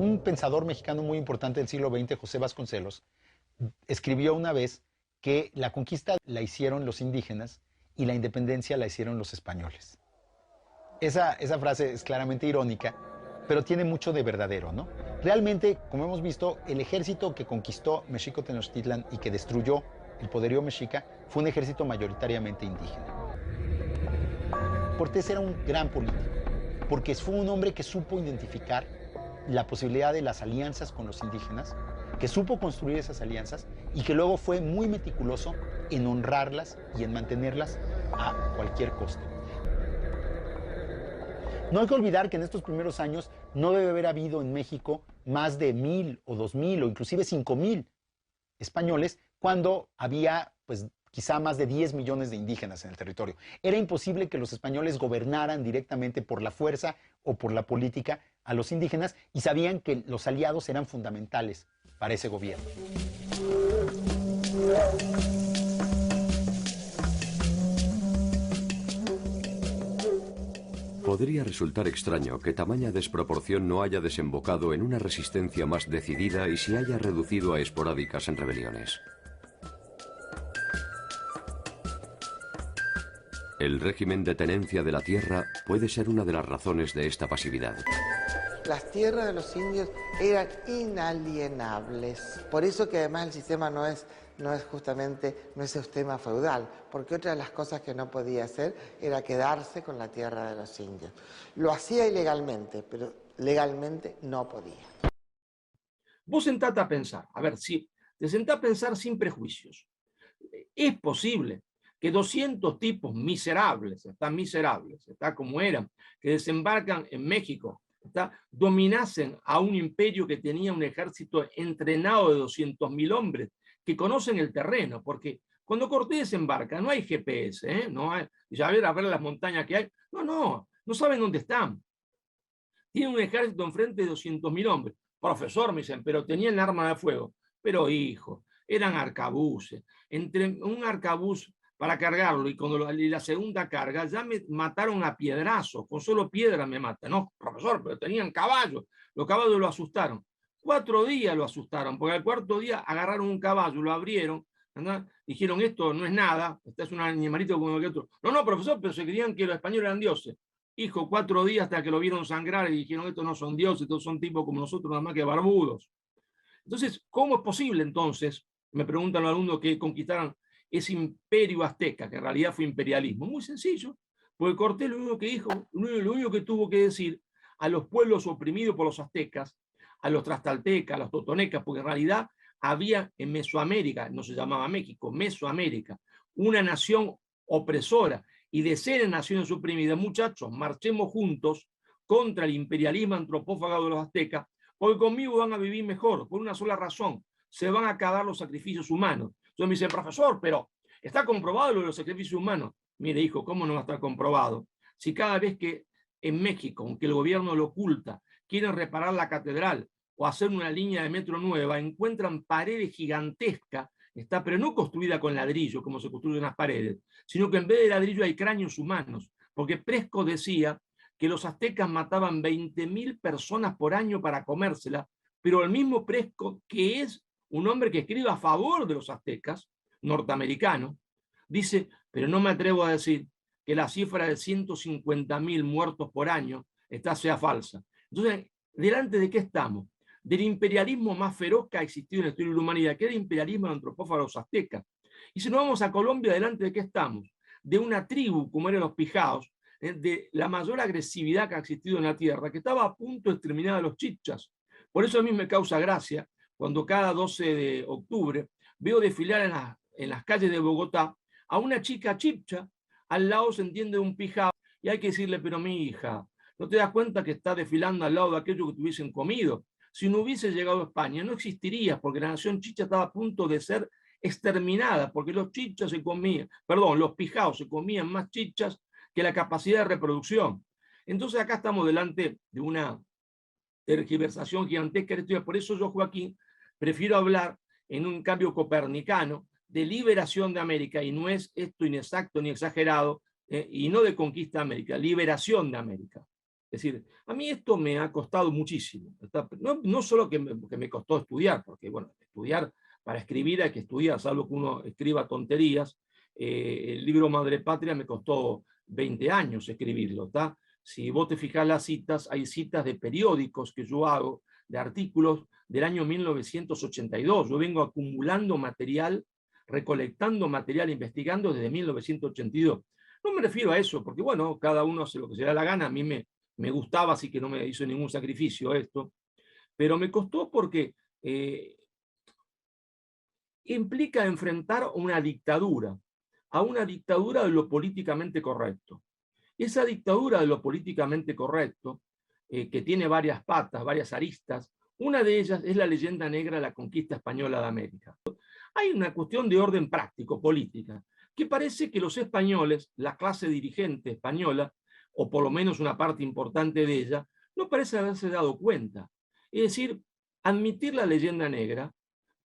Un pensador mexicano muy importante del siglo XX, José Vasconcelos, escribió una vez que la conquista la hicieron los indígenas y la independencia la hicieron los españoles. Esa frase es claramente irónica, pero tiene mucho de verdadero, ¿no? Realmente, como hemos visto, el ejército que conquistó Mexico Tenochtitlan y que destruyó el poderío mexica fue un ejército mayoritariamente indígena. Cortés era un gran político, porque fue un hombre que supo identificar la posibilidad de las alianzas con los indígenas, que supo construir esas alianzas y que luego fue muy meticuloso en honrarlas y en mantenerlas a cualquier costo. No hay que olvidar que en estos primeros años no debe haber habido en México más de 1000 o 2000 o inclusive 5000 españoles cuando había pues quizá más de 10 millones de indígenas en el territorio. Era imposible que los españoles gobernaran directamente por la fuerza o por la política a los indígenas y sabían que los aliados eran fundamentales para ese gobierno. Podría resultar extraño que tamaña desproporción no haya desembocado en una resistencia más decidida y se haya reducido a esporádicas rebeliones. El régimen de tenencia de la tierra puede ser una de las razones de esta pasividad. Las tierras de los indios eran inalienables. Por eso que además el sistema no es un sistema feudal, porque otra de las cosas que no podía hacer era quedarse con la tierra de los indios. Lo hacía ilegalmente, pero legalmente no podía. Vos sentate a pensar, a ver, si te sentás a pensar sin prejuicios. Es posible que 200 tipos miserables, está como eran, que desembarcan en México, dominasen a un imperio que tenía un ejército entrenado de 200.000 hombres que conocen el terreno, porque cuando Cortés desembarca no hay GPS, no hay, ya a ver las montañas que hay, no saben dónde están. Tienen un ejército enfrente de 200.000 hombres. Profesor, me dicen, pero tenían arma de fuego. Pero hijo, eran arcabuces. Entre un arcabuz para cargarlo y la segunda carga ya me mataron a piedrazos, con solo piedra me matan. No, profesor, pero tenían caballos. Los caballos lo asustaron. 4 días lo asustaron, porque al cuarto día agarraron un caballo, lo abrieron, ¿verdad? Dijeron, esto no es nada, este es un animalito como el otro. No, profesor, pero se creían que los españoles eran dioses. Hijo, 4 días hasta que lo vieron sangrar y dijeron, estos no son dioses, estos son tipos como nosotros, nada más que barbudos. Entonces, ¿cómo es posible entonces, me preguntan los alumnos, que conquistaran ese imperio azteca, que en realidad fue imperialismo? Muy sencillo, porque Cortés lo único que dijo, lo único que tuvo que decir a los pueblos oprimidos por los aztecas, a los tlaxcaltecas, a los totonecas, porque en realidad había en Mesoamérica, no se llamaba México, Mesoamérica, una nación opresora, y de ser naciones oprimidas, muchachos, marchemos juntos contra el imperialismo antropófago de los aztecas, porque conmigo van a vivir mejor, por una sola razón: se van a acabar los sacrificios humanos. Entonces me dice, profesor, pero ¿está comprobado lo de los sacrificios humanos? Mire, hijo, ¿cómo no va a estar comprobado? Si cada vez que en México, aunque el gobierno lo oculta, quieren reparar la catedral o hacer una línea de metro nueva, encuentran paredes gigantescas, pero no construida con ladrillo, como se construyen las paredes, sino que en vez de ladrillo hay cráneos humanos, porque Presco decía que los aztecas mataban 20.000 personas por año para comérselas, pero el mismo Presco, que es un hombre que escribe a favor de los aztecas, norteamericano, dice, pero no me atrevo a decir que la cifra de 150.000 muertos por año sea falsa. Entonces, ¿delante de qué estamos? Del imperialismo más feroz que ha existido en la historia de la humanidad, que era el imperialismo antropófago de los aztecas. Y si nos vamos a Colombia, ¿delante de qué estamos? De una tribu, como eran los pijaos, de la mayor agresividad que ha existido en la tierra, que estaba a punto de exterminar a los chichas. Por eso a mí me causa gracia cuando cada 12 de octubre veo desfilar en las calles de Bogotá a una chica chipcha, al lado se entiende un pijao, y hay que decirle, pero mi hija, ¿no te das cuenta que está desfilando al lado de aquello que te hubiesen comido? Si no hubiese llegado a España, no existiría, porque la nación chicha estaba a punto de ser exterminada, porque los chichas se comían, perdón, los pijaos se comían más chichas que la capacidad de reproducción. Entonces acá estamos delante de una tergiversación gigantesca. Por eso yo, Joaquín, prefiero hablar en un cambio copernicano de liberación de América, y no es esto inexacto ni exagerado, y no de conquista de América, liberación de América. Es decir, a mí esto me ha costado muchísimo. No solo que me costó estudiar, porque bueno, estudiar, para escribir hay que estudiar, salvo que uno escriba tonterías. El libro Madre Patria me costó 20 años escribirlo, ¿está? Si vos te fijás las citas, hay citas de periódicos que yo hago, de artículos del año 1982. Yo vengo acumulando material, recolectando material, investigando desde 1982. No me refiero a eso, porque bueno, cada uno hace lo que se da la gana. A mí me gustaba, así que no me hizo ningún sacrificio esto. Pero me costó porque implica enfrentar una dictadura, a una dictadura de lo políticamente correcto. Esa dictadura de lo políticamente correcto, que tiene varias patas, varias aristas, una de ellas es la leyenda negra de la conquista española de América. Hay una cuestión de orden práctico, política, que parece que los españoles, la clase dirigente española, o por lo menos una parte importante de ella, no parece haberse dado cuenta. Es decir, admitir la leyenda negra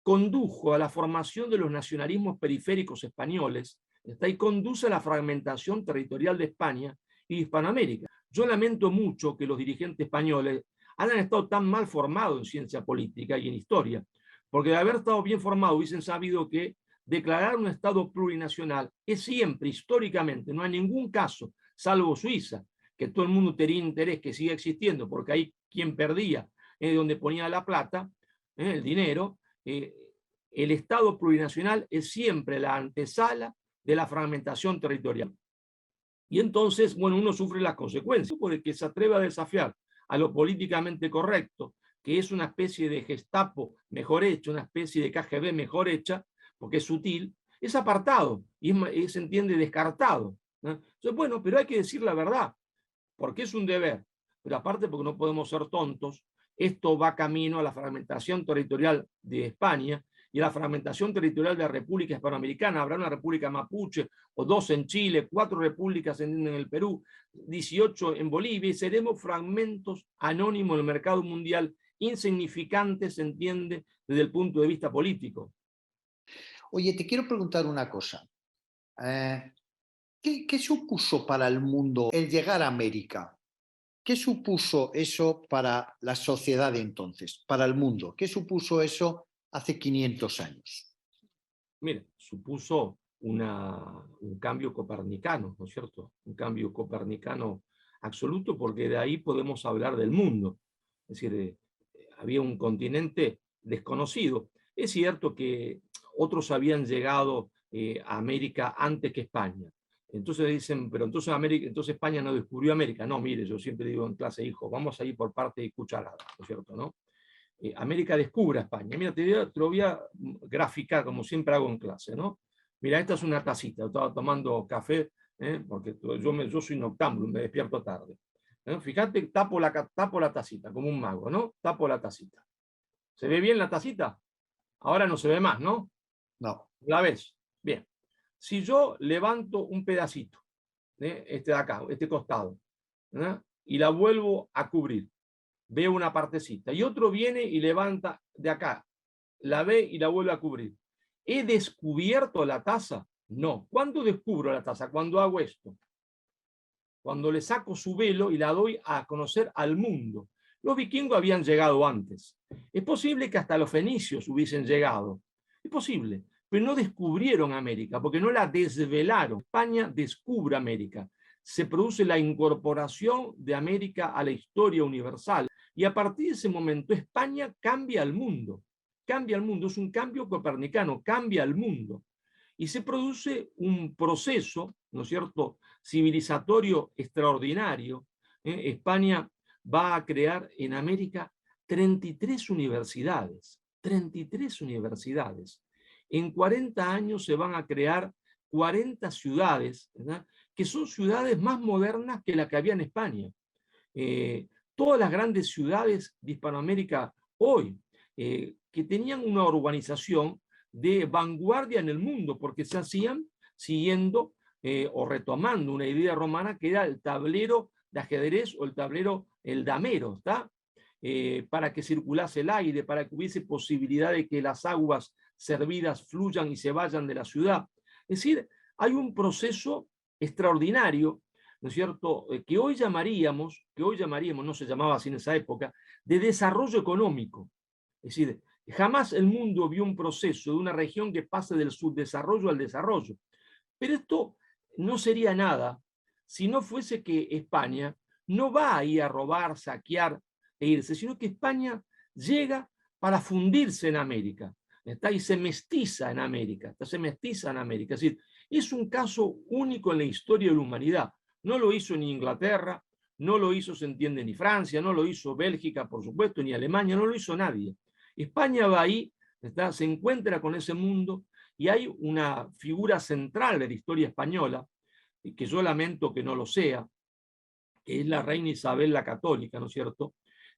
condujo a la formación de los nacionalismos periféricos españoles, y conduce a la fragmentación territorial de España y Hispanoamérica. Yo lamento mucho que los dirigentes españoles hayan estado tan mal formados en ciencia política y en historia, porque de haber estado bien formados hubiesen sabido que declarar un Estado plurinacional es siempre, históricamente, no hay ningún caso, salvo Suiza, que todo el mundo tenía interés que siga existiendo, porque ahí quien perdía es donde ponía la plata, el dinero. El Estado plurinacional es siempre la antesala de la fragmentación territorial. Y entonces, bueno, uno sufre las consecuencias, porque el que se atreve a desafiar a lo políticamente correcto, que es una especie de Gestapo mejor hecha, una especie de KGB mejor hecha, porque es sutil, es apartado y se entiende descartado, ¿no? Entonces, bueno, pero hay que decir la verdad, porque es un deber, pero aparte porque no podemos ser tontos. Esto va camino a la fragmentación territorial de España y a la fragmentación territorial de la República Hispanoamericana. Habrá una república mapuche o 2 en Chile, 4 repúblicas en el Perú, 18 en Bolivia, y seremos fragmentos anónimos del mercado mundial, insignificantes, se entiende, desde el punto de vista político. Oye, te quiero preguntar una cosa. ¿Qué supuso para el mundo el llegar a América? ¿Qué supuso eso para la sociedad de entonces, para el mundo? ¿Qué supuso eso hace 500 años? Mira, supuso un cambio copernicano, ¿no es cierto? Un cambio copernicano absoluto, porque de ahí podemos hablar del mundo. Es decir, había un continente desconocido. Es cierto que otros habían llegado a América antes que España. Entonces dicen, pero entonces España no descubrió América. No, mire, yo siempre digo en clase, hijo, vamos a ir por parte de cucharada, ¿no es cierto? ¿No? América descubre a España. Mira, te lo voy a graficar como siempre hago en clase, ¿no? Mira, esta es una tacita. Estaba tomando café, porque yo soy noctámbulo, me despierto tarde. Fíjate, tapo la tacita, como un mago, ¿no? Tapo la tacita. ¿Se ve bien la tacita? Ahora no se ve más, ¿no? No. ¿La ves? Bien. Si yo levanto un pedacito, este de acá, este costado, y la vuelvo a cubrir, veo una partecita, y otro viene y levanta de acá, la ve y la vuelve a cubrir. ¿He descubierto la taza? No. ¿Cuándo descubro la taza? Cuando hago esto. Cuando le saco su velo y la doy a conocer al mundo. Los vikingos habían llegado antes. Es posible que hasta los fenicios hubiesen llegado. Es posible, pero no descubrieron América, porque no la desvelaron. España descubre América. Se produce la incorporación de América a la historia universal. Y a partir de ese momento España cambia al mundo. Cambia al mundo, es un cambio copernicano, cambia al mundo. Y se produce un proceso, ¿no es cierto?, civilizatorio extraordinario. España va a crear en América 33 universidades. 33 universidades. En 40 años se van a crear 40 ciudades, ¿verdad?, que son ciudades más modernas que las que había en España. Todas las grandes ciudades de Hispanoamérica hoy, que tenían una urbanización de vanguardia en el mundo, porque se hacían siguiendo o retomando una idea romana que era el tablero de ajedrez o el tablero, el damero, ¿está? Para que circulase el aire, para que hubiese posibilidad de que las aguas servidas fluyan y se vayan de la ciudad. Es decir, hay un proceso extraordinario. ¿no es cierto?, que hoy llamaríamos, no se llamaba así en esa época, de desarrollo económico. Es decir, jamás el mundo vio un proceso de una región que pase del subdesarrollo al desarrollo. Pero esto no sería nada si no fuese que España no va ahí a robar, saquear e irse, sino que España llega para fundirse en América, ¿está? Y se mestiza en América, se mestiza en América. Es decir, es un caso único en la historia de la humanidad. No lo hizo ni Inglaterra, no lo hizo, se entiende, ni Francia, no lo hizo Bélgica, por supuesto, ni Alemania, no lo hizo nadie. España va ahí, ¿está? Se encuentra con ese mundo y hay una figura central de la historia española, y que yo lamento que no lo sea, que es la reina Isabel la Católica, ¿no es cierto?,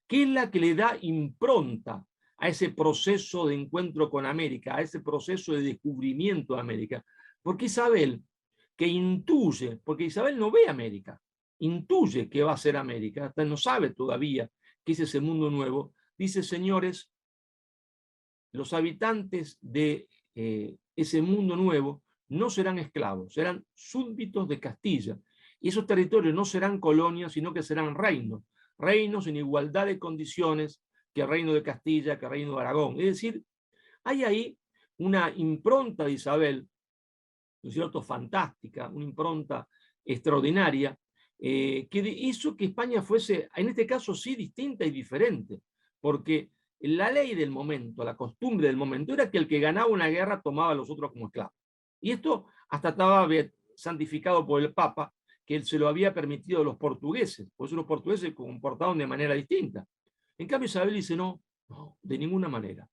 que es la que le da impronta a ese proceso de encuentro con América, a ese proceso de descubrimiento de América. Porque Isabel, que intuye, porque Isabel no ve América, intuye que va a ser América, hasta no sabe todavía qué es ese mundo nuevo, dice: señores, los habitantes de ese mundo nuevo no serán esclavos, serán súbditos de Castilla. Y esos territorios no serán colonias, sino que serán reinos, reinos en igualdad de condiciones que el reino de Castilla, que el reino de Aragón. Es decir, hay ahí una impronta de Isabel, ¿no es cierto?, fantástica, una impronta extraordinaria, que hizo que España fuese, en este caso sí, distinta y diferente, porque la ley del momento, la costumbre del momento, era que el que ganaba una guerra tomaba a los otros como esclavos. Y esto hasta estaba santificado por el Papa, que él se lo había permitido a los portugueses, por eso los portugueses se comportaban de manera distinta. En cambio Isabel dice: no, no, de ninguna manera.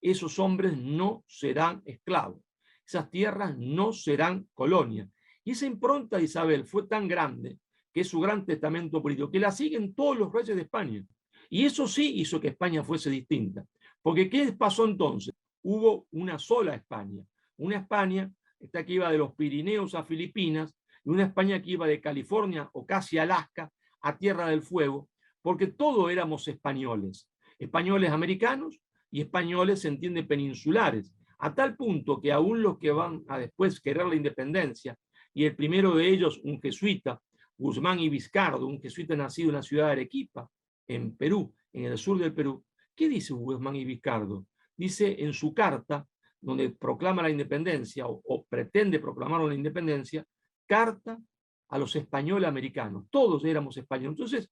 Esos hombres no serán esclavos, esas tierras no serán colonias. Y esa impronta de Isabel fue tan grande, que es su gran testamento político, que la siguen todos los reyes de España. Y eso sí hizo que España fuese distinta. Porque ¿qué pasó entonces? Hubo una sola España. Una España que iba de los Pirineos a Filipinas, y una España que iba de California o casi Alaska a Tierra del Fuego, porque todos éramos españoles. Españoles americanos y españoles, se entiende, peninsulares. A tal punto que aún los que van a después querer la independencia, y el primero de ellos, un jesuita, Guzmán y Vizcardo, un jesuita nacido en la ciudad de Arequipa, en Perú, en el sur del Perú. ¿Qué dice Guzmán y Vizcardo? Dice en su carta, donde proclama la independencia o pretende proclamar la independencia, carta a los españoles americanos. Todos éramos españoles. Entonces,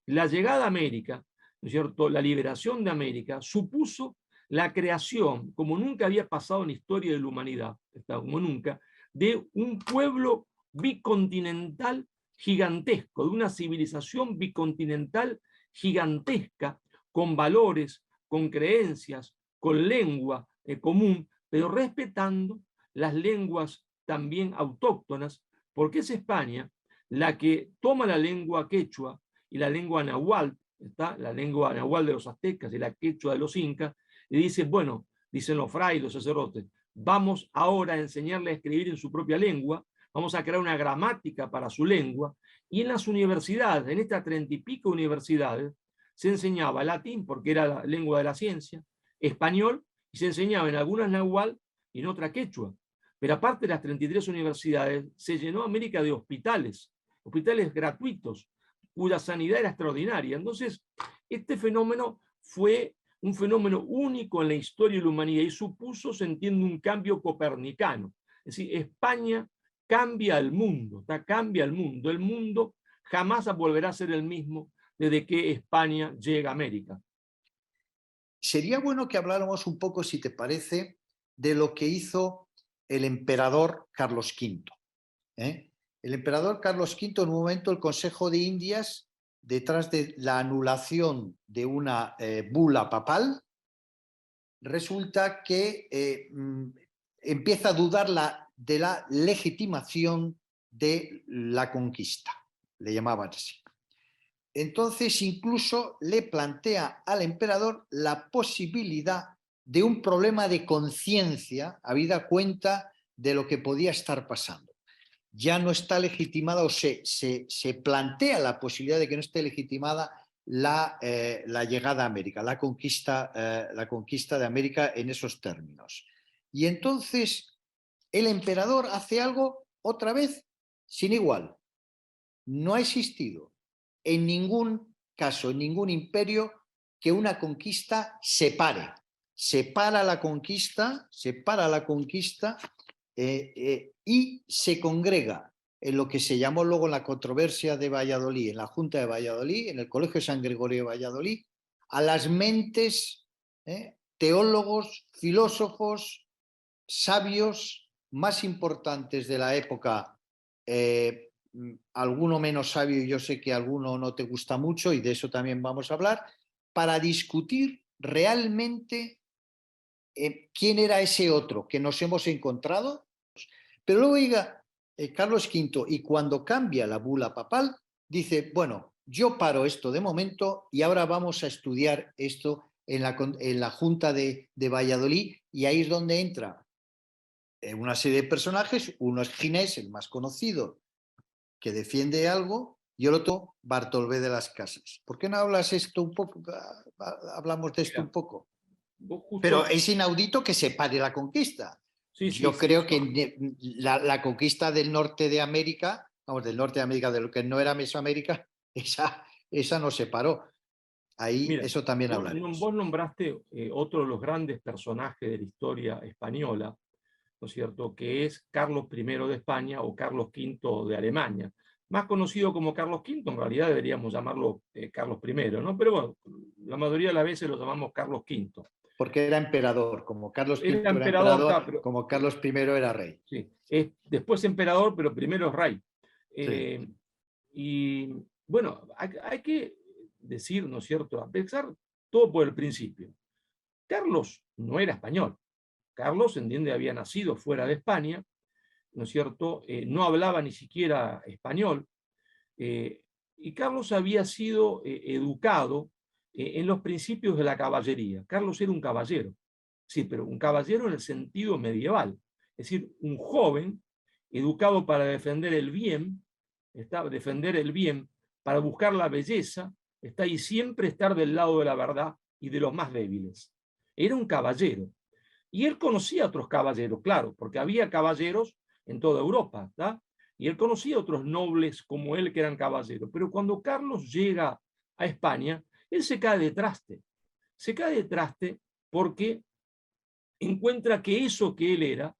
la llegada a América, ¿no es cierto?, la liberación de América, supuso la creación, como nunca había pasado en la historia de la humanidad, como nunca, de un pueblo bicontinental gigantesco, de una civilización bicontinental gigantesca, con valores, con creencias, con lengua común, pero respetando las lenguas también autóctonas, porque es España la que toma la lengua quechua y la lengua nahuatl, la lengua nahuatl de los aztecas y la quechua de los incas, y dice: bueno, dicen los frailes, los sacerdotes, vamos ahora a enseñarle a escribir en su propia lengua, vamos a crear una gramática para su lengua, y en las universidades, en estas 30 y pico universidades, se enseñaba latín, porque era la lengua de la ciencia, español, y se enseñaba en algunas nahuatl y en otras quechua. Pero aparte de las 33 universidades, se llenó América de hospitales, hospitales gratuitos, cuya sanidad era extraordinaria. Entonces, este fenómeno fue un fenómeno único en la historia de la humanidad y supuso, se entiende, un cambio copernicano. Es decir, España cambia el mundo, cambia el mundo. El mundo jamás volverá a ser el mismo desde que España llega a América. Sería bueno que habláramos un poco, si te parece, de lo que hizo el emperador Carlos V. El emperador Carlos V, en un momento, el Consejo de Indias, detrás de la anulación de una bula papal, resulta que empieza a dudar de la legitimación de la conquista, le llamaban así. Entonces incluso le plantea al emperador la posibilidad de un problema de conciencia, habida cuenta de lo que podía estar pasando. Ya no está legitimada, o se plantea la posibilidad de que no esté legitimada la llegada a América, la conquista de América en esos términos. Y entonces el emperador hace algo otra vez sin igual. no ha existido en ningún caso, en ningún imperio, que una conquista separa la conquista y se congrega en lo que se llamó luego la controversia de Valladolid, en la Junta de Valladolid, en el Colegio de San Gregorio de Valladolid, a las mentes, teólogos, filósofos, sabios más importantes de la época, alguno menos sabio, y yo sé que alguno no te gusta mucho, y de eso también vamos a hablar, para discutir realmente quién era ese otro que nos hemos encontrado. Pero luego llega Carlos V y cuando cambia la bula papal, dice, bueno, yo paro esto de momento y ahora vamos a estudiar esto en la Junta de Valladolid, y ahí es donde entra una serie de personajes. Uno es Ginés, el más conocido, que defiende algo, y el otro, Bartolomé de las Casas. ¿Por qué no hablas esto un poco? Hablamos de esto un poco. Pero es inaudito que se pare la conquista. Sí, Yo sí, creo sí, que la conquista del norte de América, vamos, del norte de América, de lo que no era Mesoamérica, esa no se paró. Ahí, mira, eso también hablaremos. vos nombraste otro de los grandes personajes de la historia española, ¿no es cierto?, que es Carlos I de España o Carlos V de Alemania. Más conocido como Carlos V, en realidad deberíamos llamarlo Carlos I, ¿no? Pero bueno, la mayoría de las veces lo llamamos Carlos V. Porque era emperador, como Carlos V Era era emperador, emperador, pero, como Carlos I era rey. sí, es después emperador, pero primero es rey. Sí. Y bueno, hay que decir, ¿no es cierto?, a empezar todo por el principio. Carlos no era español. Carlos, entiende, había nacido fuera de España, ¿no es cierto? No hablaba ni siquiera español, y Carlos había sido educado en los principios de la caballería. Carlos era un caballero, sí, pero un caballero en el sentido medieval, es decir, un joven educado para defender el bien, defender el bien, para buscar la belleza, y siempre estar del lado de la verdad y de los más débiles. Era un caballero. Y él conocía a otros caballeros, claro, porque había caballeros en toda Europa, ¿está? Y él conocía a otros nobles como él que eran caballeros. Pero cuando Carlos llega a España, él se cae de traste. Se cae de traste porque encuentra que eso que él era,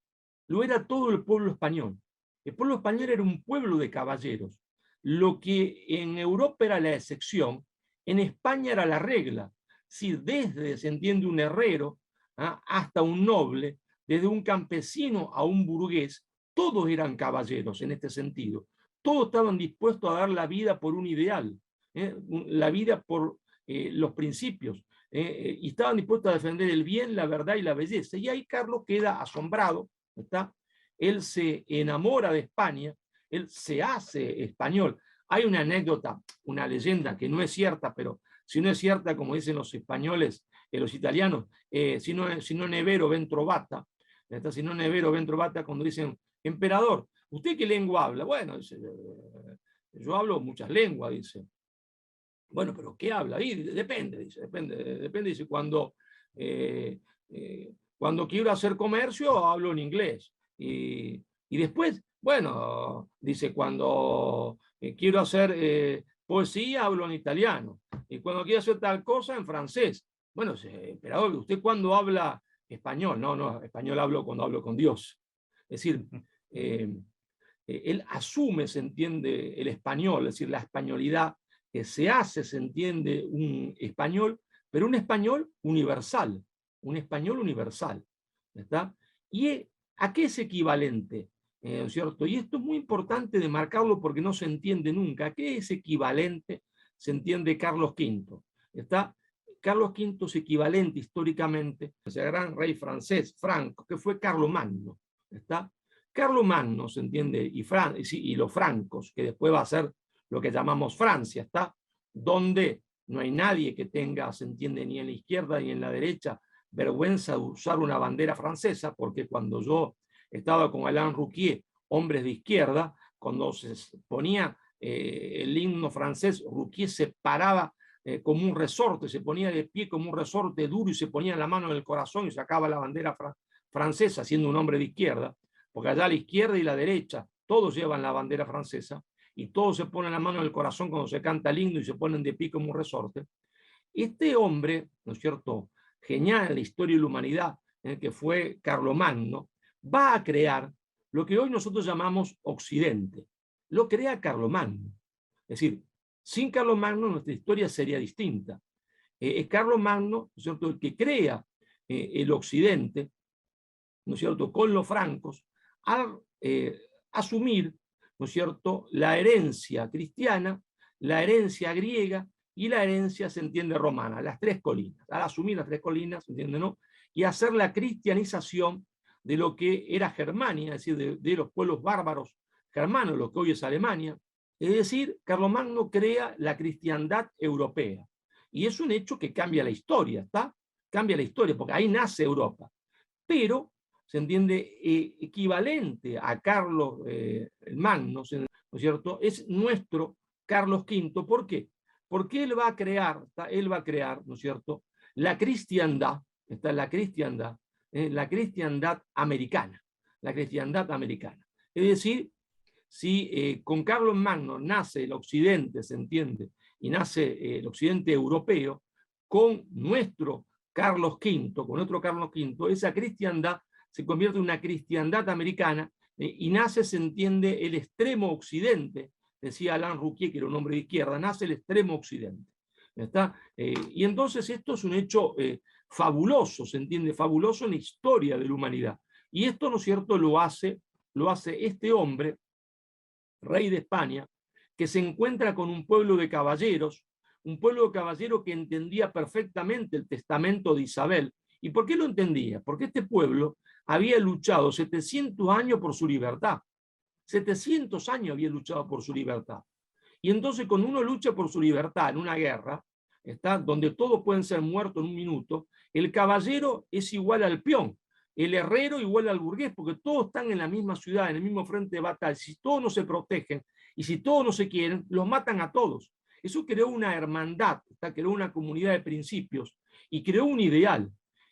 lo era todo el pueblo español. El pueblo español era un pueblo de caballeros. Lo que en Europa era la excepción, en España era la regla. Si desde, se entiende, un herrero hasta un noble, desde un campesino a un burgués, todos eran caballeros en este sentido. Todos estaban dispuestos a dar la vida por un ideal, la vida por los principios, y estaban dispuestos a defender el bien, la verdad y la belleza. Y ahí Carlos queda asombrado, ¿está? Él se enamora de España, él se hace español. Hay una anécdota, una leyenda que no es cierta, pero si no es cierta, como dicen los españoles, los italianos, si no nevero ven trovata, ¿está? Si no nevero ven trovata, cuando dicen, emperador, ¿usted qué lengua habla? Bueno, dice, yo hablo muchas lenguas, dice. Bueno, pero ¿qué habla? Y depende, dice, dice, cuando quiero hacer comercio hablo en inglés. Y después, bueno, dice, cuando quiero hacer poesía hablo en italiano. Y cuando quiero hacer tal cosa en francés. Bueno, emperador, ¿usted cuándo habla español? No, español hablo cuando hablo con Dios. Es decir, él asume, se entiende, el español, es decir, la españolidad, que se hace, se entiende, un español, pero un español universal, ¿está? ¿Y a qué es equivalente? ¿Cierto? Y esto es muy importante de marcarlo porque no se entiende nunca. ¿A qué es equivalente? Se entiende Carlos V. ¿Está? Carlos V es equivalente históricamente a ese gran rey francés, Franco, que fue Carlomagno. ¿Está? Carlomagno, se entiende, y los francos, que después va a ser lo que llamamos Francia, ¿está? Donde no hay nadie que tenga, se entiende, ni en la izquierda ni en la derecha, vergüenza de usar una bandera francesa, porque cuando yo estaba con Alain Rouquier, hombres de izquierda, cuando se ponía el himno francés, Rouquier se paraba como un resorte, se ponía de pie como un resorte duro y se ponía la mano en el corazón y sacaba la bandera francesa, siendo un hombre de izquierda, porque allá a la izquierda y la derecha todos llevan la bandera francesa. y todos se ponen la mano en el corazón cuando se canta el himno y se ponen de pie como un resorte. Este hombre, ¿no es cierto?, genial en la historia de la humanidad, en el que fue Carlomagno, va a crear lo que hoy nosotros llamamos Occidente. Lo crea Carlomagno. Es decir, sin Carlomagno nuestra historia sería distinta. Es Carlomagno, ¿no es cierto?, el que crea el Occidente, ¿no es cierto?, con los francos, al asumir, ¿no es cierto?, la herencia cristiana, la herencia griega y la herencia, se entiende, romana, las tres colinas. Al asumir las tres colinas, ¿se entiende, no? Y hacer la cristianización de lo que era Germania, es decir, de los pueblos bárbaros germanos, lo que hoy es Alemania. Es decir, Carlomagno crea la cristiandad europea. Y es un hecho que cambia la historia, ¿está? Cambia la historia, porque ahí nace Europa. Pero, se entiende, equivalente a Carlos el Magno, ¿no es cierto?, es nuestro Carlos V. ¿Por qué? Porque él va a crear, ¿no es cierto?, la cristiandad, está la cristiandad americana, la cristiandad americana. Es decir, si con Carlos Magno nace el occidente, se entiende, y nace el occidente europeo, con nuestro Carlos V, esa cristiandad se convierte en una cristiandad americana y nace, se entiende, el extremo occidente, decía Alain Rouquier, que era un hombre de izquierda, nace el extremo occidente. ¿Está? Y entonces esto es un hecho fabuloso, se entiende, fabuloso en la historia de la humanidad. Y esto, ¿no es cierto?, lo hace este hombre, rey de España, que se encuentra con un pueblo de caballeros que entendía perfectamente el testamento de Isabel. ¿Y por qué lo entendía? Porque este pueblo había luchado 700 años por su libertad. 700 años había luchado por su libertad. Y entonces cuando uno lucha por su libertad en una guerra, donde todos pueden ser muertos en un minuto, el caballero es igual al peón, el herrero igual al burgués, porque todos están en la misma ciudad, en el mismo frente de batalla. Si todos no se protegen y si todos no se quieren, los matan a todos. Eso creó una hermandad, creó una comunidad de principios y creó un ideal.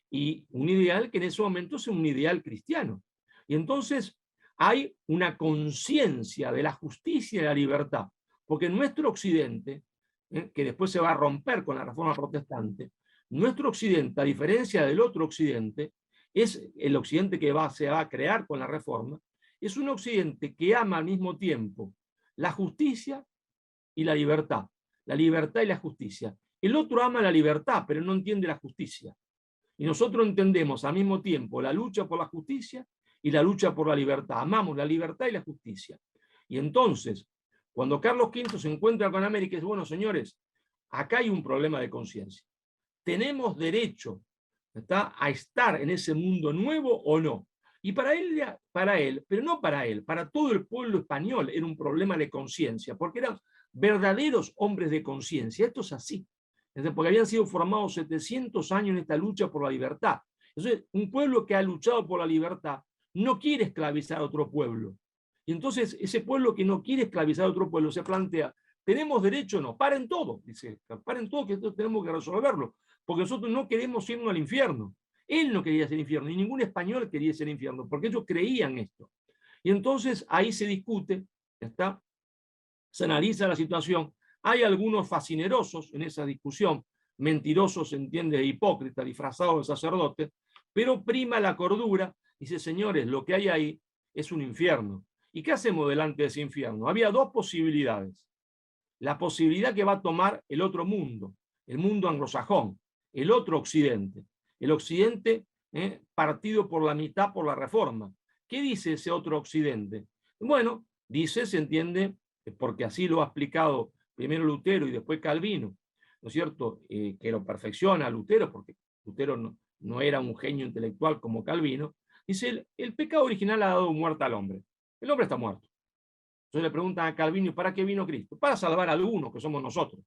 Y un ideal que en ese momento es un ideal cristiano. Y entonces hay una conciencia de la justicia y la libertad, porque en nuestro occidente, que después se va a romper con la reforma protestante, nuestro occidente, a diferencia del otro occidente, es el occidente que se va a crear con la reforma, es un occidente que ama al mismo tiempo la justicia y la libertad y la justicia. El otro ama la libertad, pero no entiende la justicia. Y nosotros entendemos al mismo tiempo la lucha por la justicia y la lucha por la libertad. Amamos la libertad y la justicia. Y entonces, cuando Carlos V se encuentra con América, dice, bueno, señores, acá hay un problema de conciencia. ¿Tenemos derecho a estar en ese mundo nuevo o no? Y para él, pero no para él, para todo el pueblo español era un problema de conciencia, porque eran verdaderos hombres de conciencia. Esto es así. Porque habían sido formados 700 años en esta lucha por la libertad. Entonces, un pueblo que ha luchado por la libertad no quiere esclavizar a otro pueblo. Y entonces, ese pueblo que no quiere esclavizar a otro pueblo se plantea, ¿tenemos derecho o no? Paren todo, dice, paren todo, que esto tenemos que resolverlo, porque nosotros no queremos irnos al infierno. Él no quería ser infierno, y ningún español quería ser infierno, porque ellos creían esto. Y entonces ahí se discute, se analiza la situación. Hay algunos fascinerosos en esa discusión, mentirosos, se entiende, hipócritas, disfrazados de sacerdotes, pero prima la cordura. Dice, señores, lo que hay ahí es un infierno. ¿Y qué hacemos delante de ese infierno? Había dos posibilidades. La posibilidad que va a tomar el otro mundo, el mundo anglosajón, el otro occidente. El occidente partido por la mitad por la reforma. ¿Qué dice ese otro occidente? Bueno, dice, se entiende, porque así lo ha explicado primero Lutero y después Calvino, ¿no es cierto?, que lo perfecciona Lutero, porque Lutero no era un genio intelectual como Calvino. Dice, el pecado original ha dado muerte al hombre. El hombre está muerto. Entonces le preguntan a Calvino, ¿para qué vino Cristo? Para salvar a algunos, que somos nosotros.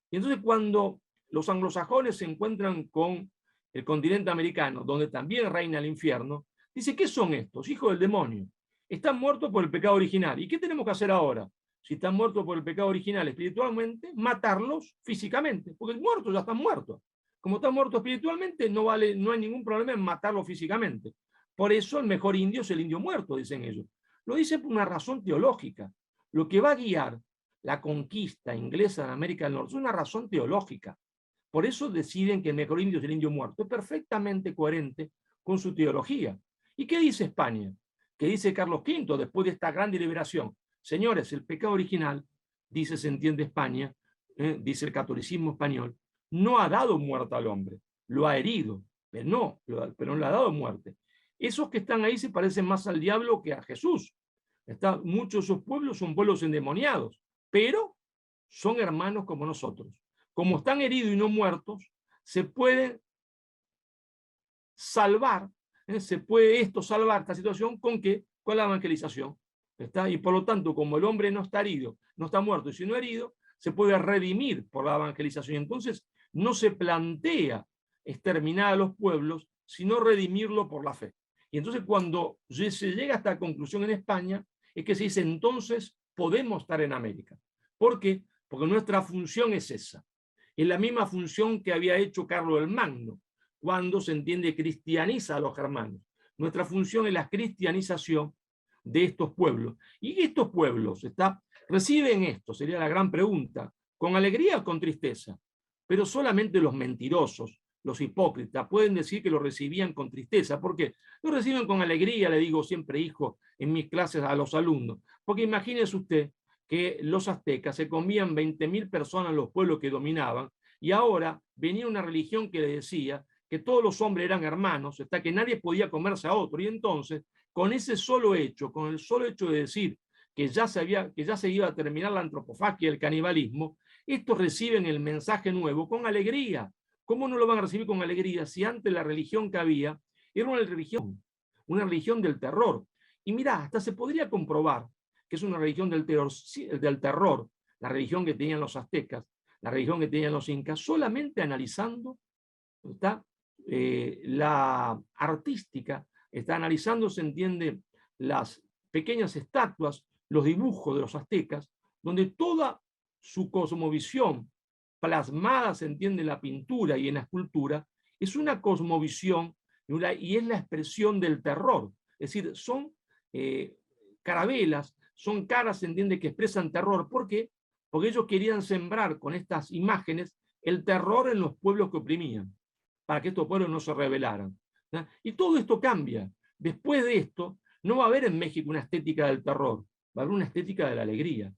Y entonces cuando los anglosajones se encuentran con el continente americano, donde también reina el infierno, dice, ¿qué son estos? Hijos del demonio. Están muertos por el pecado original. ¿Y qué tenemos que hacer ahora? Si están muertos por el pecado original espiritualmente, matarlos físicamente, porque muertos ya están muertos. Como están muertos espiritualmente, no hay ningún problema en matarlos físicamente. Por eso el mejor indio es el indio muerto, dicen ellos. Lo dicen por una razón teológica, lo que va a guiar la conquista inglesa de América del Norte es una razón teológica. Por eso deciden que el mejor indio es el indio muerto. Es perfectamente coherente con su teología. ¿Y qué dice España? ¿Qué dice Carlos V después de esta gran deliberación? Señores, el pecado original, dice, se entiende España, dice el catolicismo español, no ha dado muerte al hombre, lo ha herido, pero no le ha dado muerte. Esos que están ahí se parecen más al diablo que a Jesús. Muchos de esos pueblos son pueblos endemoniados, pero son hermanos como nosotros. Como están heridos y no muertos, se pueden salvar, se puede esto salvar, esta situación, ¿con qué? Con la evangelización. Y por lo tanto, como el hombre no está herido, no está muerto, y si no herido, se puede redimir por la evangelización. Entonces, no se plantea exterminar a los pueblos, sino redimirlo por la fe. Y entonces, cuando se llega a esta conclusión en España, es que se dice, entonces podemos estar en América. ¿Por qué? Porque nuestra función es esa. Es la misma función que había hecho Carlos el Magno, cuando se entiende cristianiza a los germanos. Nuestra función es la cristianización de estos pueblos. Y estos pueblos reciben esto, sería la gran pregunta, con alegría o con tristeza. Pero solamente los mentirosos, los hipócritas, pueden decir que lo recibían con tristeza. ¿Por qué? Lo reciben con alegría, le digo siempre, hijo, en mis clases a los alumnos. Porque imagínese usted que los aztecas se comían 20.000 personas en los pueblos que dominaban, y ahora venía una religión que le decía que todos los hombres eran hermanos, hasta que nadie podía comerse a otro. Y entonces, con ese solo hecho, con el solo hecho de decir que ya se iba a terminar la antropofagia y el canibalismo, estos reciben el mensaje nuevo con alegría. ¿Cómo no lo van a recibir con alegría si antes la religión que había era una religión del terror? Y mirá, hasta se podría comprobar que es una religión del terror, la religión que tenían los aztecas, la religión que tenían los incas, solamente analizando la artística, está analizando, se entiende, las pequeñas estatuas, los dibujos de los aztecas, donde toda su cosmovisión plasmada, se entiende, en la pintura y en la escultura, es una cosmovisión y es la expresión del terror. Es decir, son carabelas, son caras, se entiende, que expresan terror. ¿Por qué? Porque ellos querían sembrar con estas imágenes el terror en los pueblos que oprimían, para que estos pueblos no se rebelaran. ¿No? Y todo esto cambia. Después de esto, no va a haber en México una estética del terror, va a haber una estética de la alegría.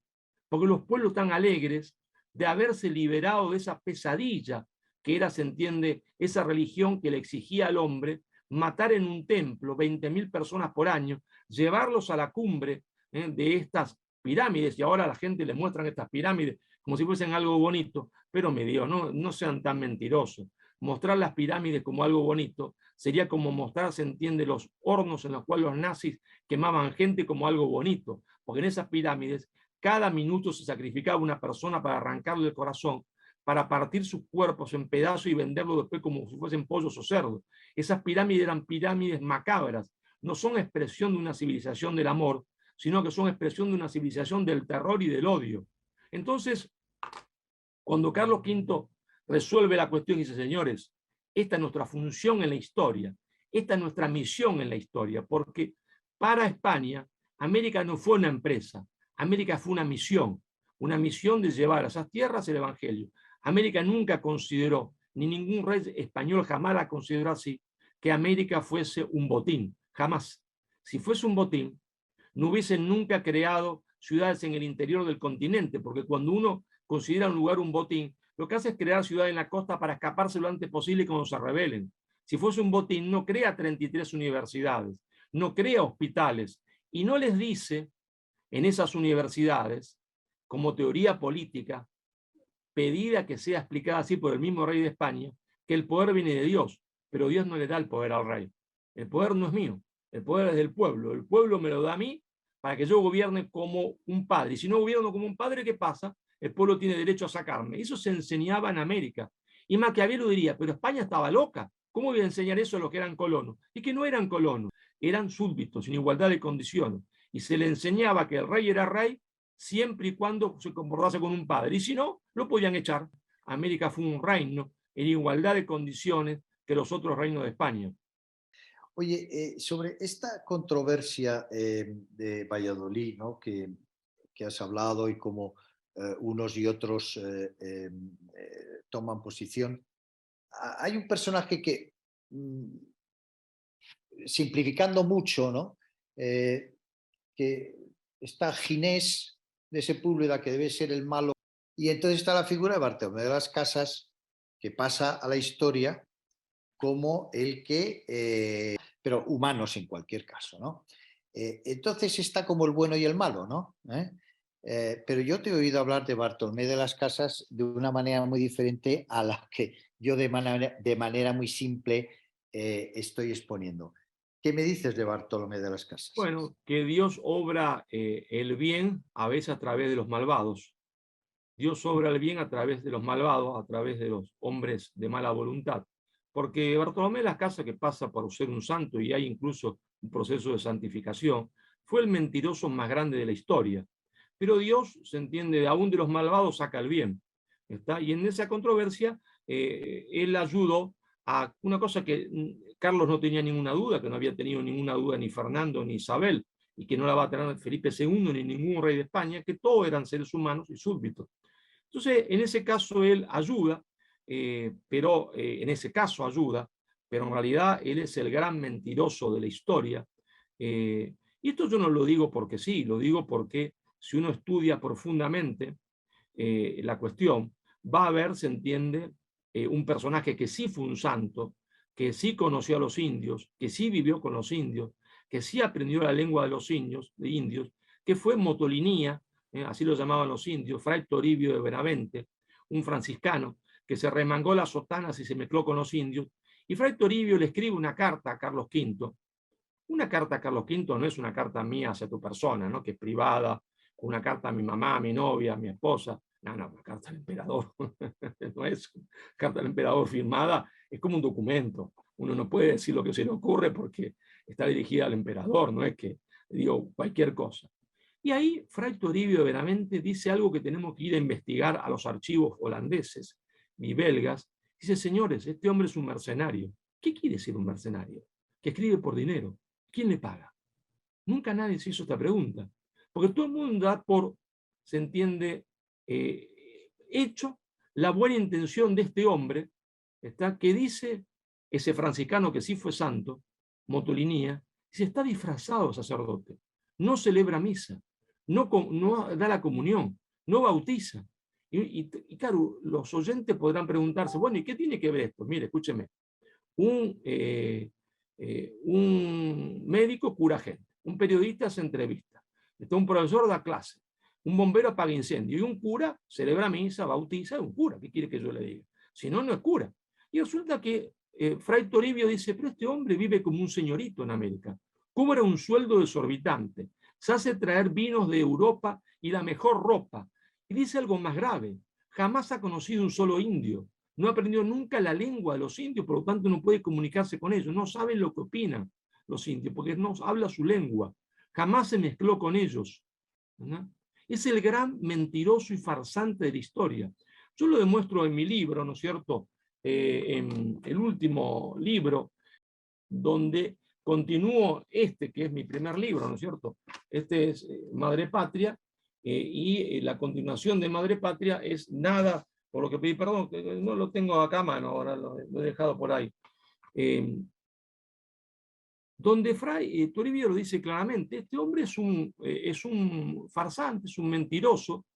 Porque los pueblos están alegres de haberse liberado de esa pesadilla que era, se entiende, esa religión que le exigía al hombre matar en un templo 20.000 personas por año, llevarlos a la cumbre de estas pirámides, y ahora a la gente le muestran estas pirámides como si fuesen algo bonito, pero me digo, no sean tan mentirosos. Mostrar las pirámides como algo bonito sería como mostrar, se entiende, los hornos en los cuales los nazis quemaban gente como algo bonito, porque en esas pirámides cada minuto se sacrificaba una persona para arrancarle el corazón, para partir sus cuerpos en pedazos y venderlos después como si fuesen pollos o cerdos. Esas pirámides eran pirámides macabras, no son expresión de una civilización del amor, sino que son expresión de una civilización del terror y del odio. Entonces, cuando Carlos V resuelve la cuestión y dice, señores, esta es nuestra función en la historia, esta es nuestra misión en la historia, porque para España, América no fue una empresa, América fue una misión de llevar a esas tierras el evangelio. América nunca consideró, ni ningún rey español jamás la consideró así, que América fuese un botín, jamás. Si fuese un botín, no hubiesen nunca creado ciudades en el interior del continente, porque cuando uno considera un lugar un botín, lo que hace es crear ciudades en la costa para escaparse lo antes posible cuando se rebelen. Si fuese un botín, no crea 33 universidades, no crea hospitales, y no les dice en esas universidades, como teoría política, pedida que sea explicada así por el mismo rey de España, que el poder viene de Dios, pero Dios no le da el poder al rey. El poder no es mío, el poder es del pueblo. El pueblo me lo da a mí para que yo gobierne como un padre. Y si no gobierno como un padre, ¿qué pasa? El pueblo tiene derecho a sacarme. Eso se enseñaba en América. Y Maquiavelo diría, pero España estaba loca. ¿Cómo voy a enseñar eso a los que eran colonos? Y que no eran colonos, eran súbditos, sin igualdad de condiciones. Y se le enseñaba que el rey era rey siempre y cuando se comportase con un padre. Y si no, lo podían echar. América fue un reino en igualdad de condiciones que los otros reinos de España. Oye, sobre esta controversia de Valladolid, ¿no? que que has hablado y cómo unos y otros toman posición. Hay un personaje que, simplificando mucho, ¿no? Que está Ginés de Sepúlveda, que debe ser el malo, y entonces está la figura de Bartolomé de las Casas, que pasa a la historia como el que, pero humanos en cualquier caso, ¿no? Entonces está como el bueno y el malo, ¿no? Pero yo te he oído hablar de Bartolomé de las Casas de una manera muy diferente a la que yo de manera muy simple estoy exponiendo. ¿Qué me dices de Bartolomé de las Casas? Bueno, que Dios obra el bien a veces a través de los malvados. Dios obra el bien a través de los malvados, a través de los hombres de mala voluntad. Porque Bartolomé de las Casas, que pasa por ser un santo y hay incluso un proceso de santificación, fue el mentiroso más grande de la historia. Pero Dios, se entiende, aún de los malvados saca el bien. ¿Está? Y en esa controversia, él ayudó a una cosa que Carlos no tenía ninguna duda, que no había tenido ninguna duda ni Fernando ni Isabel, y que no la va a tener Felipe II ni ningún rey de España, que todos eran seres humanos y súbditos. Entonces, en ese caso él ayuda, pero en ese caso ayuda, pero en realidad él es el gran mentiroso de la historia. Y esto yo no lo digo porque sí, lo digo porque si uno estudia profundamente la cuestión, va a ver, se entiende, un personaje que sí fue un santo, que sí conoció a los indios, que sí vivió con los indios, que sí aprendió la lengua de los indios, que fue Motolinía, así lo llamaban los indios, Fray Toribio de Benavente, un franciscano que se remangó las sotanas y se mezcló con los indios, y Fray Toribio le escribe una carta a Carlos V. Una carta a Carlos V no es una carta mía hacia tu persona, ¿no? Que es privada, una carta a mi mamá, a mi novia, a mi esposa. No, no, una carta al emperador. No es una carta al emperador firmada, es como un documento. Uno no puede decir lo que se le ocurre porque está dirigida al emperador, no es que digo cualquier cosa. Y ahí Fray Toribio de Benavente dice algo que tenemos que ir a investigar a los archivos holandeses y belgas. Dice, señores, este hombre es un mercenario. ¿Qué quiere decir un mercenario? Que escribe por dinero. ¿Quién le paga? Nunca nadie se hizo esta pregunta. Porque todo el mundo da por, se entiende, hecho la buena intención de este hombre, ¿está? Que dice, ese franciscano que sí fue santo, Motolinía, dice, está disfrazado de sacerdote, no celebra misa, no da la comunión, no bautiza. Y claro, los oyentes podrán preguntarse, bueno, ¿y qué tiene que ver esto? Mire, escúcheme, un médico cura gente, un periodista se entrevista, un profesor da clase, un bombero apaga incendio y un cura celebra misa, bautiza, es un cura, ¿qué quiere que yo le diga? Si no, no es cura. Y resulta que Fray Toribio dice, pero este hombre vive como un señorito en América, cobra un sueldo desorbitante, se hace traer vinos de Europa y la mejor ropa. Y dice algo más grave, jamás ha conocido un solo indio, no aprendió nunca la lengua de los indios, por lo tanto no puede comunicarse con ellos, no saben lo que opinan los indios, porque no habla su lengua, jamás se mezcló con ellos, ¿no? Es el gran mentiroso y farsante de la historia. Yo lo demuestro en mi libro, ¿no es cierto? En el último libro, donde continúo que es mi primer libro, ¿no es cierto? Este es Madre Patria, y la continuación de Madre Patria es nada, por lo que pedí perdón, que no lo tengo acá a mano, ahora lo he dejado por ahí. Donde Fray Toribio lo dice claramente, este hombre es un farsante, es un mentiroso,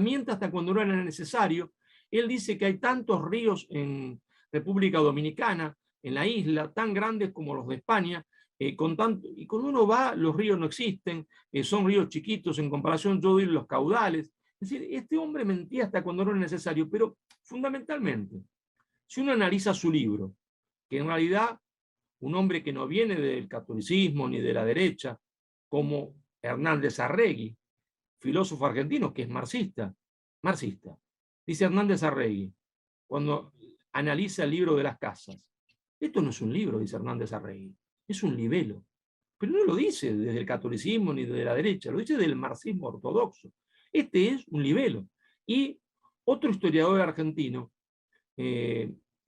miente hasta cuando no era necesario. Él dice que hay tantos ríos en República Dominicana, en la isla, tan grandes como los de España, y cuando uno va, los ríos no existen, son ríos chiquitos en comparación, yo doy los caudales. Es decir, este hombre mentía hasta cuando no era necesario, pero fundamentalmente, si uno analiza su libro, que en realidad un hombre que no viene del catolicismo ni de la derecha, como Hernández Arregui, filósofo argentino que es marxista. Dice Hernández Arregui, cuando analiza el libro de las casas, esto no es un libro, dice Hernández Arregui, es un libelo. Pero no lo dice desde el catolicismo ni de la derecha, lo dice del marxismo ortodoxo. Este es un libelo. Y otro historiador argentino,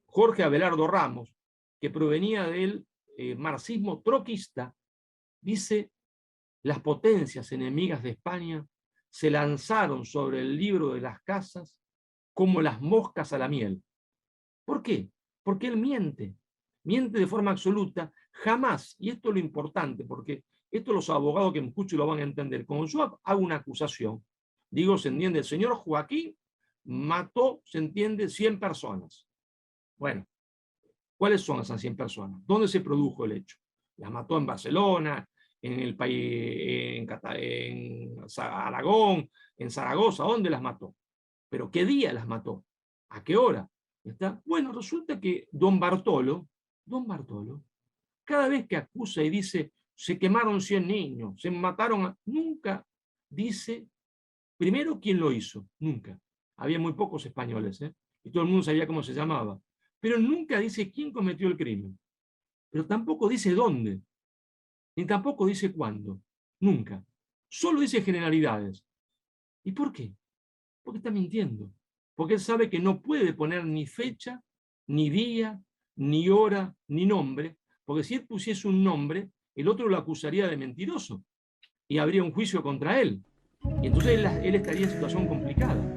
Jorge Abelardo Ramos, que provenía del marxismo troquista, dice, las potencias enemigas de España se lanzaron sobre el libro de las casas como las moscas a la miel. ¿Por qué? Porque él miente de forma absoluta, jamás, y esto es lo importante, porque esto los abogados que me escuchan lo van a entender, cuando yo hago una acusación, digo, se entiende, el señor Joaquín mató, se entiende, 100 personas. Bueno, ¿cuáles son esas 100 personas? ¿Dónde se produjo el hecho? Las mató en Barcelona, en el país, en Aragón, en Zaragoza, ¿dónde las mató? ¿Pero qué día las mató? ¿A qué hora? ¿Está? Bueno, resulta que don Bartolo, cada vez que acusa y dice, se quemaron 100 niños, se mataron, nunca dice, primero, quién lo hizo, nunca. Había muy pocos españoles, y todo el mundo sabía cómo se llamaba. Pero nunca dice quién cometió el crimen. Pero tampoco dice dónde, ni tampoco dice cuándo, nunca. Solo dice generalidades. ¿Y por qué? Porque está mintiendo. Porque él sabe que no puede poner ni fecha, ni día, ni hora, ni nombre, porque si él pusiese un nombre, el otro lo acusaría de mentiroso y habría un juicio contra él. Y entonces él estaría en situación complicada.